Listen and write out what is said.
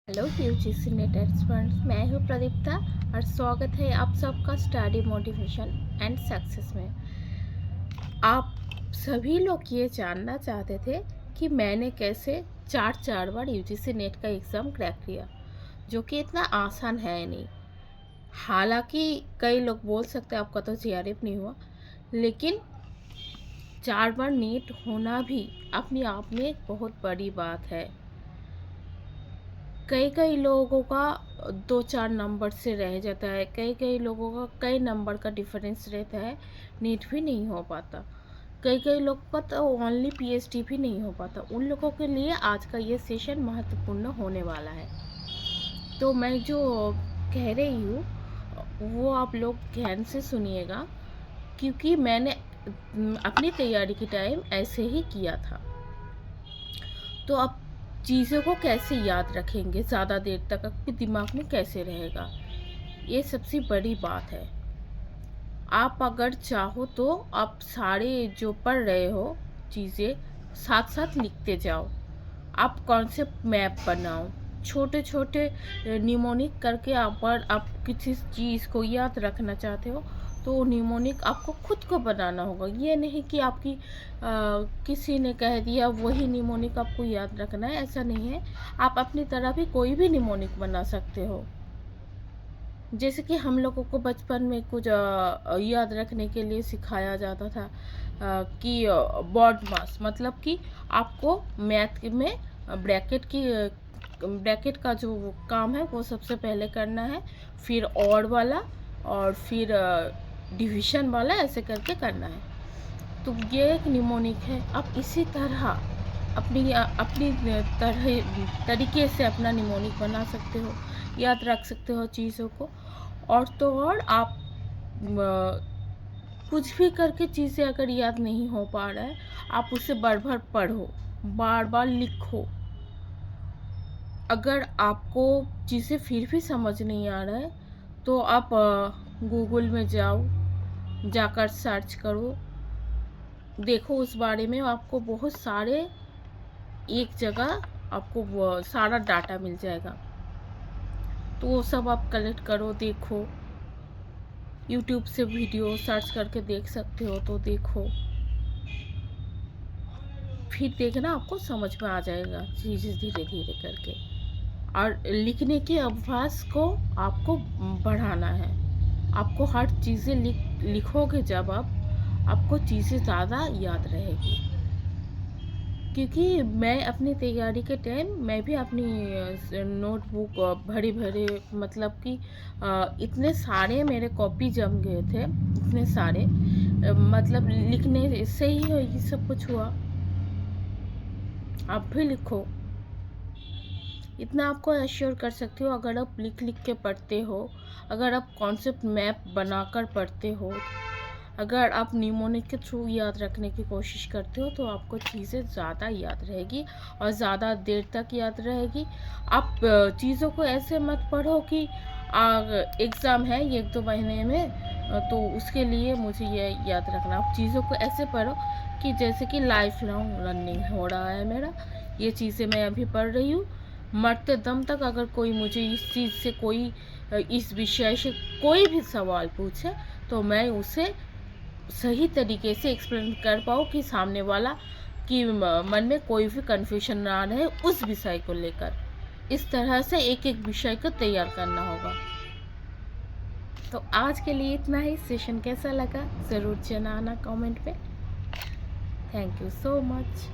Hello UGC net experts, मैं हूँ प्रदीप्ता और स्वागत है आप सबका स्टडी मोटिवेशन एंड सक्सेस में। आप सभी लोग ये जानना चाहते थे कि मैंने कैसे चार बार यूजीसी नेट का एग्ज़ाम क्रैक किया, जो कि इतना आसान है नहीं। हालांकि कई लोग बोल सकते हैं आपका तो जेआरएफ नहीं हुआ, लेकिन 4 बार नीट होना भी अपने आप में एक बहुत बड़ी बात है। कई कई लोगों का 2-4 नंबर से रह जाता है, कई कई लोगों का कई नंबर का डिफरेंस रहता है, नीट भी नहीं हो पाता। कई कई लोगों का तो ओनली पीएचडी भी नहीं हो पाता। उन लोगों के लिए आज का ये सेशन महत्वपूर्ण होने वाला है। तो मैं जो कह रही हूँ वो आप लोग ध्यान से सुनिएगा, क्योंकि मैंने अपनी तैयारी के टाइम ऐसे ही किया था। तो अब चीज़ों को कैसे याद रखेंगे, ज़्यादा देर तक आपके दिमाग में कैसे रहेगा, ये सबसे बड़ी बात है। आप अगर चाहो तो आप सारे जो पढ़ रहे हो चीज़ें साथ साथ लिखते जाओ। आप कॉन्सेप्ट मैप बनाओ, छोटे छोटे निमोनिक करके आप किसी चीज़ को याद रखना चाहते हो तो निमोनिक आपको खुद को बनाना होगा। ये नहीं कि आपकी किसी ने कह दिया वही निमोनिक आपको याद रखना है, ऐसा नहीं है। आप अपनी तरह भी कोई भी निमोनिक बना सकते हो। जैसे कि हम लोगों को बचपन में कुछ याद रखने के लिए सिखाया जाता था कि बॉड मास, मतलब कि आपको मैथ में ब्रैकेट का जो काम है वो सबसे पहले करना है, फिर ऑड वाला और फिर डिवीज़न वाला, ऐसे करके करना है। तो ये एक निमोनिक है। आप इसी तरह अपनी तरीके से अपना निमोनिक बना सकते हो, याद रख सकते हो चीज़ों को। और तो और आप कुछ भी करके चीज़ें अगर याद नहीं हो पा रहा है, आप उसे बार बार पढ़ो, बार बार लिखो। अगर आपको चीज़ें फिर भी समझ नहीं आ रहा है तो आप गूगल में जाओ, जाकर सर्च करो, देखो उस बारे में। आपको बहुत सारे एक जगह आपको वो सारा डाटा मिल जाएगा, तो वो सब आप कलेक्ट करो, देखो। यूट्यूब से वीडियो सर्च करके देख सकते हो तो देखो, फिर देखना आपको समझ में आ जाएगा चीज़ें धीरे धीरे करके। और लिखने के अभ्यास को आपको बढ़ाना है। आपको हर चीज़ें लिखोगे जब आपको चीज़ें ज़्यादा याद रहेगी। क्योंकि मैं अपनी तैयारी के टाइम मैं भी अपनी नोटबुक भरे भरे, मतलब कि इतने सारे मेरे कॉपी जम गए थे, इतने सारे मतलब लिखने से ही ये सब कुछ हुआ। आप भी लिखो। इतना आपको एश्योर कर सकती हो, अगर आप लिख लिख के पढ़ते हो, अगर आप कॉन्सेप्ट मैप बनाकर पढ़ते हो, अगर आप निमोनिक के थ्रू याद रखने की कोशिश करते हो, तो आपको चीज़ें ज़्यादा याद रहेगी और ज़्यादा देर तक याद रहेगी। आप चीज़ों को ऐसे मत पढ़ो कि एग्ज़ाम है ये 1-2 महीने में, तो उसके लिए मुझे ये याद रखना। आप चीज़ों को ऐसे पढ़ो कि जैसे कि लाइफ लॉन्ग लर्निंग हो रहा है मेरा, ये चीज़ें मैं अभी पढ़ रही हूँ। मरते दम तक अगर कोई मुझे इस चीज़ से इस विषय से कोई भी सवाल पूछे तो मैं उसे सही तरीके से एक्सप्लेन कर पाऊँ कि सामने वाला की मन में कोई भी कन्फ्यूजन ना रहे उस विषय को लेकर। इस तरह से एक एक विषय को तैयार करना होगा। तो आज के लिए इतना ही। सेशन कैसा लगा ज़रूर जनाना कमेंट पे। Thank you so much.